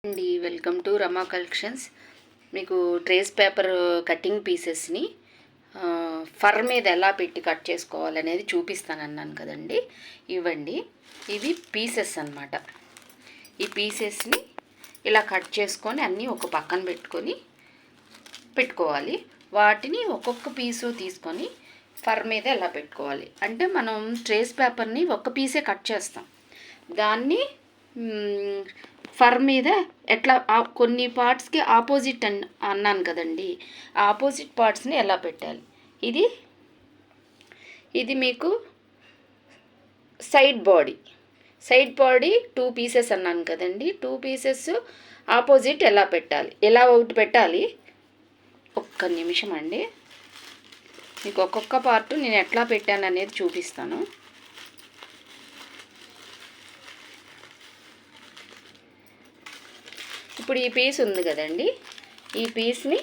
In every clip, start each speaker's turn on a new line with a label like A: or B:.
A: అండి welcome to Rama collections. మీకు trace paper cutting పీసెస్ని ఫర్ మీద ఎలా పెట్టి కట్ చేసుకోవాలనేది చూపిస్తానన్నాను కదండి. ఇవ్వండి, ఇవి పీసెస్ అన్నమాట. ఈ పీసెస్ని ఇలా కట్ చేసుకొని అన్నీ ఒక పక్కన పెట్టుకోవాలి. వాటిని ఒక్కొక్క పీసు తీసుకొని ఫర్ మీద ఎలా పెట్టుకోవాలి అంటే, మనం ట్రేస్ పేపర్ని ఒక్క పీసే కట్ చేస్తాం, దాన్ని ఫర్ మీద ఎట్లా కొన్ని పార్ట్స్కి ఆపోజిట్ అన్నాను కదండి. ఆ ఆపోజిట్ పార్ట్స్ని ఎలా పెట్టాలి, ఇది మీకు సైడ్ బాడీ 2 పీసెస్ అన్నాను కదండి. 2 పీసెస్ ఆపోజిట్ ఎలా పెట్టాలి, ఎలా ఒకటి పెట్టాలి. ఒక్క నిమిషం అండి, మీకు ఒక్కొక్క పార్ట్ నేను ఎట్లా పెట్టాను అనేది చూపిస్తాను. ఇప్పుడు ఈ పీస్ ఉంది కదండి, ఈ పీస్ని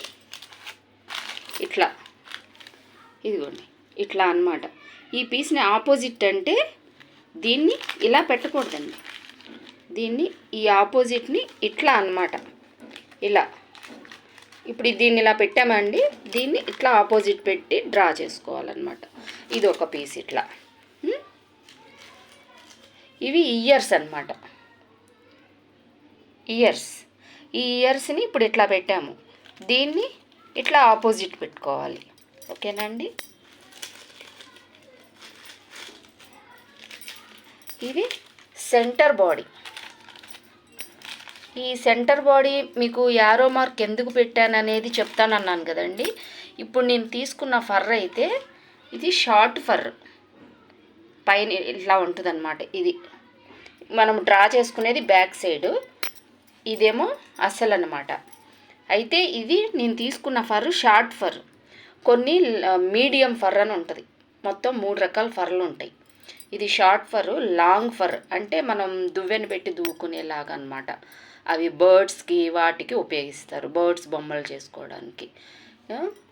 A: ఇదిగోండి ఇట్లా అన్నమాట. ఈ పీస్ని ఆపోజిట్ అంటే దీన్ని ఇలా పెట్టకూడదండి, ఈ ఆపోజిట్ని ఇట్లా అన్నమాట. ఇలా ఇప్పుడు దీన్ని ఇలా పెట్టామండి, దీన్ని ఇట్లా ఆపోజిట్ పెట్టి డ్రా చేసుకోవాలన్నమాట. ఇది ఒక పీస్ ఇట్లా. ఇవి ఇయర్స్ అన్నమాట. ఈ ఇయర్స్ని ఇప్పుడు ఇట్లా పెట్టాము, దీన్ని ఇట్లా ఆపోజిట్ పెట్టుకోవాలి. ఓకేనండి. ఇది సెంటర్ బాడీ. ఈ సెంటర్ బాడీ మీకు యారో మార్క్ ఎందుకు పెట్టాననేది చెప్తానన్నాను కదండి. ఇప్పుడు నేను తీసుకున్న ఫర్ అయితే ఇది షార్ట్ ఫర్, పైన ఇట్లా ఉంటుంది అన్నమాట. ఇది మనం డ్రా చేసుకునేది బ్యాక్ సైడు, ఇదేమో అసలు అన్నమాట. అయితే ఇది నేను తీసుకున్న ఫర్ షార్ట్ ఫర్, కొన్ని మీడియం ఫర్ అని ఉంటుంది. మొత్తం 3 రకాల ఫర్లు ఉంటాయి. ఇది షార్ట్ ఫర్. లాంగ్ ఫర్ అంటే మనం దువ్వెని పెట్టి దువ్వుకునేలాగా అనమాట. అవి బర్డ్స్కి వాటికి ఉపయోగిస్తారు, బర్డ్స్ బొమ్మలు చేసుకోవడానికి.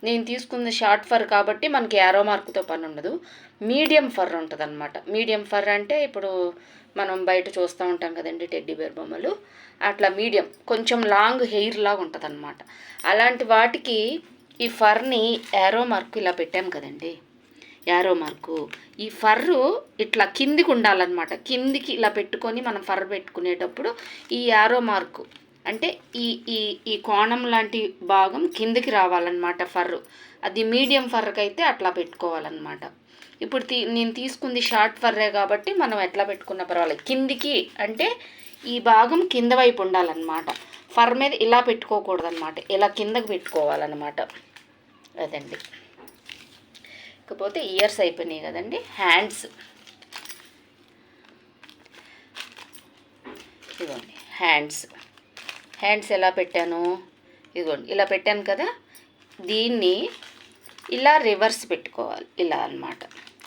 A: నేను తీసుకుంది షార్ట్ ఫర్ కాబట్టి మనకి యారో మార్క్తో పని ఉండదు. మీడియం ఫర్ ఉంటుంది అనమాట. మీడియం ఫర్ అంటే ఇప్పుడు మనం బయట చూస్తూ ఉంటాం కదండి టెడ్డీ బేర్ బొమ్మలు, అట్లా మీడియం కొంచెం లాంగ్ హెయిర్ లాగా ఉంటుంది అనమాట. అలాంటి వాటికి ఈ ఫర్ని యారో మార్క్ ఇలా పెట్టాం కదండి. యారో మార్కు ఈ ఫర్రు ఇట్లా కిందికి ఉండాలన్నమాట. కిందికి ఇలా పెట్టుకొని మనం ఫర్ పెట్టుకునేటప్పుడు ఈ యారో మార్కు అంటే ఈ ఈ ఈ కోణం లాంటి భాగం కిందికి రావాలన్నమాట ఫర్రు. అది మీడియం ఫర్కి అయితే అట్లా పెట్టుకోవాలన్నమాట. ఇప్పుడు నేను తీసుకుంది షార్ట్ ఫర్రే కాబట్టి మనం ఎట్లా పెట్టుకున్నా పర్వాలేదు. కిందికి అంటే ఈ భాగం కింద వైపు ఉండాలన్నమాట. ఫర్ మీద ఇలా పెట్టుకోకూడదన్నమాట, ఇలా కిందకి పెట్టుకోవాలన్నమాట. అదండి. ఇకపోతే ఇయర్స్ అయిపోయినాయి కదండి. ఇదిగోండి హ్యాండ్స్ ఎలా పెట్టాను, ఇదిగోండి ఇలా పెట్టాను కదా. దీన్ని ఇలా రివర్స్ పెట్టుకోవాలి, ఇలా అన్నమాట.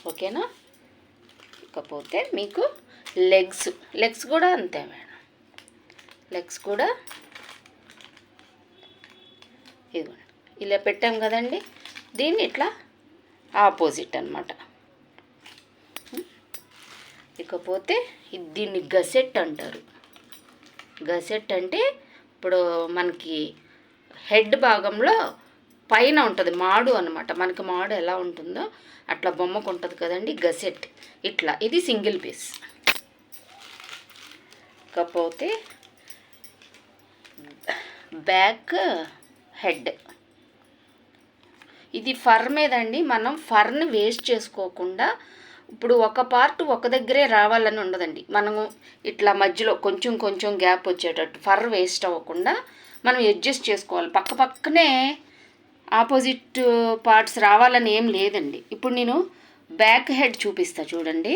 A: ఓకేనా. ఇకపోతే మీకు లెగ్స్ కూడా అంతే మేడం. లెగ్స్ కూడా ఇదిగోండి ఇలా పెట్టాం కదండి, దీన్ని ఇట్లా ఆపోజిట్ అన్నమాట. ఇకపోతే దీన్ని గసెట్ అంటారు. గసెట్ అంటే ఇప్పుడు మనకి హెడ్ భాగంలో పైన ఉంటుంది మాడు అనమాట. మనకి మాడు ఎలా ఉంటుందో అట్లా బొమ్మకు ఉంటుంది కదండి గసెట్. ఇట్లా ఇది సింగిల్ పీస్. ఇకపోతే బ్యాక్ హెడ్, ఇది ఫర్ మీద అండి. మనం ఫర్ని వేస్ట్ చేసుకోకుండా ఇప్పుడు ఒక పార్ట్ ఒక దగ్గరే రావాలని ఉండదండి. మనము ఇట్లా మధ్యలో కొంచెం గ్యాప్ వచ్చేటట్టు ఫర్ వేస్ట్ అవ్వకుండా మనం అడ్జస్ట్ చేసుకోవాలి. పక్కనే ఆపోజిట్ పార్ట్స్ రావాలని ఏం లేదండి. ఇప్పుడు నేను బ్యాక్ హెడ్ చూపిస్తా చూడండి.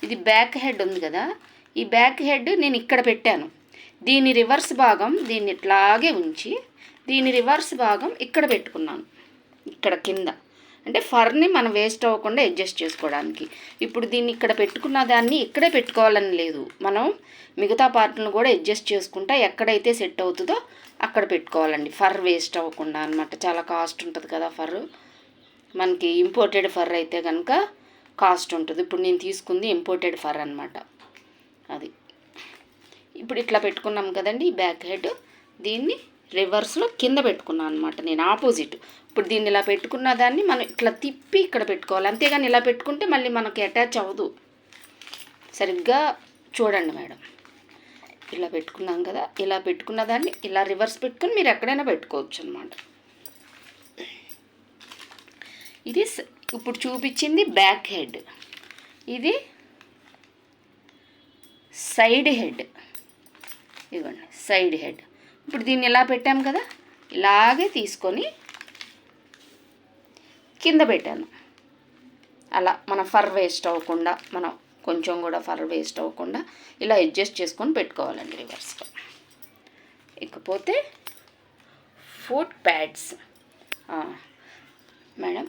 A: ఇది బ్యాక్ హెడ్ ఉంది కదా, ఈ బ్యాక్ హెడ్ నేను ఇక్కడ పెట్టాను. దీని రివర్స్ భాగం దీన్ని ఇట్లాగే ఉంచి దీని రివర్స్ భాగం ఇక్కడ పెట్టుకున్నాను, ఇక్కడ కింద. అంటే ఫర్ని మనం వేస్ట్ అవ్వకుండా అడ్జస్ట్ చేసుకోవడానికి. ఇప్పుడు దీన్ని ఇక్కడ పెట్టుకున్న దాన్ని ఇక్కడే పెట్టుకోవాలని లేదు, మనం మిగతా పార్ట్లను కూడా అడ్జస్ట్ చేసుకుంటా ఎక్కడైతే సెట్ అవుతుందో అక్కడ పెట్టుకోవాలండి, ఫర్ వేస్ట్ అవ్వకుండా అనమాట. చాలా కాస్ట్ ఉంటుంది కదా ఫర్. మనకి ఇంపోర్టెడ్ ఫర్ అయితే కనుక కాస్ట్ ఉంటుంది. ఇప్పుడు నేను తీసుకుంది ఇంపోర్టెడ్ ఫర్ అనమాట. అది ఇప్పుడు ఇట్లా పెట్టుకున్నాం కదండి ఈ బ్యాక్ హెడ్, దీన్ని రివర్స్లో కింద పెట్టుకున్నాను అనమాట నేను ఆపోజిట్. ఇప్పుడు దీన్ని ఇలా పెట్టుకున్న దాన్ని మనం ఇట్లా తిప్పి ఇక్కడ పెట్టుకోవాలి, అంతేగాని ఇలా పెట్టుకుంటే మళ్ళీ మనకి అటాచ్ అవ్వదు. సరిగ్గా చూడండి మేడం, ఇలా పెట్టుకున్నాం కదా, ఇలా పెట్టుకున్న దాన్ని ఇలా రివర్స్ పెట్టుకుని మీరు ఎక్కడైనా పెట్టుకోవచ్చు అనమాట. ఇది ఇప్పుడు చూపించింది బ్యాక్ హెడ్, ఇది సైడ్ హెడ్. ఇవ్వండి సైడ్ హెడ్. ఇప్పుడు దీన్ని ఇలా పెట్టాం కదా, ఇలాగే తీసుకొని కింద పెట్టాను. అలా మన ఫర్ వేస్ట్ అవ్వకుండా, మనం కొంచెం కూడా ఫర్ వేస్ట్ అవ్వకుండా ఇలా అడ్జస్ట్ చేసుకొని పెట్టుకోవాలండి రివర్స్లో. ఇకపోతే foot pods madam,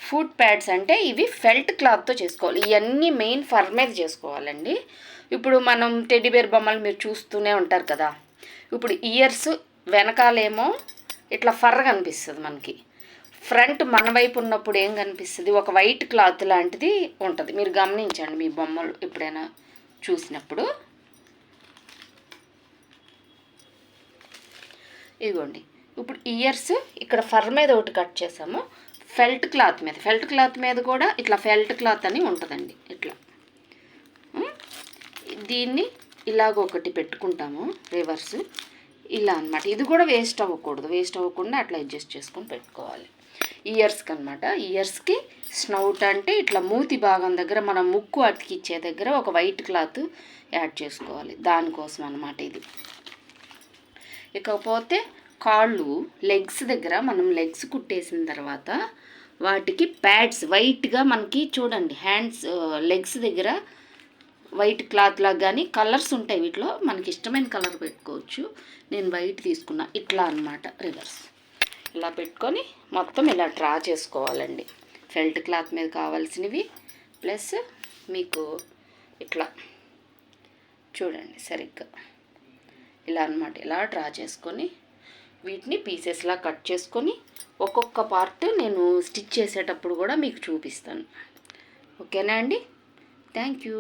A: foot pods అంటే ఇవి ఫెల్ట్ క్లాత్తో చేసుకోవాలి. ఇవన్నీ మెయిన్ ఫర్ మీద చేసుకోవాలండి. ఇప్పుడు మనం టెడ్డీ బేర్ బొమ్మలు మీరు చూస్తూనే ఉంటారు కదా, ఇప్పుడు ఇయర్స్ వెనకాలేమో ఇట్లా ఫర్ కనిపిస్తుంది మనకి, ఫ్రంట్ మన వైపు ఉన్నప్పుడు ఏం కనిపిస్తుంది, ఒక వైట్ క్లాత్ లాంటిది ఉంటుంది. మీరు గమనించండి మీ బొమ్మలు ఎప్పుడైనా చూసినప్పుడు. ఇదిగోండి, ఇప్పుడు ఇయర్స్ ఇక్కడ ఫర్ మీద ఒకటి కట్ చేసాము, ఫెల్ట్ క్లాత్ మీద కూడా ఇట్లా ఫెల్ట్ క్లాత్ అని ఉంటుందండి. ఇట్లా దీన్ని ఇలాగ ఒకటి పెట్టుకుంటాము రివర్స్, ఇలా అనమాట. ఇది కూడా వేస్ట్ అవ్వకూడదు, వేస్ట్ అవ్వకుండా అట్లా అడ్జస్ట్ చేసుకొని పెట్టుకోవాలి. ఇయర్స్కి అనమాట, ఇయర్స్కి స్నౌట్ అంటే ఇట్లా మూతి భాగం దగ్గర మనం ముక్కు అతికిచ్చే దగ్గర ఒక వైట్ క్లాత్ యాడ్ చేసుకోవాలి, దానికోసం అనమాట ఇది. ఇకపోతే కాళ్ళు లెగ్స్ దగ్గర మనం లెగ్స్ కుట్టేసిన తర్వాత వాటికి ప్యాడ్స్ వైట్గా మనకి చూడండి, హ్యాండ్స్ లెగ్స్ దగ్గర వైట్ క్లాత్ లాగా కానీ కలర్స్ ఉంటాయి, వీటిలో మనకి ఇష్టమైన కలర్ పెట్టుకోవచ్చు. నేను వైట్ తీసుకున్నా. ఇట్లా అనమాట రివర్స్ ఇలా పెట్టుకొని మొత్తం ఇలా డ్రా చేసుకోవాలండి. ఫెల్ట్ క్లాత్ మీద కావాల్సినవి ప్లస్ మీకు ఇట్లా చూడండి సరిగ్గా ఇలా అనమాట, ఇలా డ్రా చేసుకొని వీటిని పీసెస్లా కట్ చేసుకొని ఒక్కొక్క పార్ట్ నేను స్టిచ్ చేసేటప్పుడు కూడా మీకు చూపిస్తాను. ఓకేనా అండి? Thank you.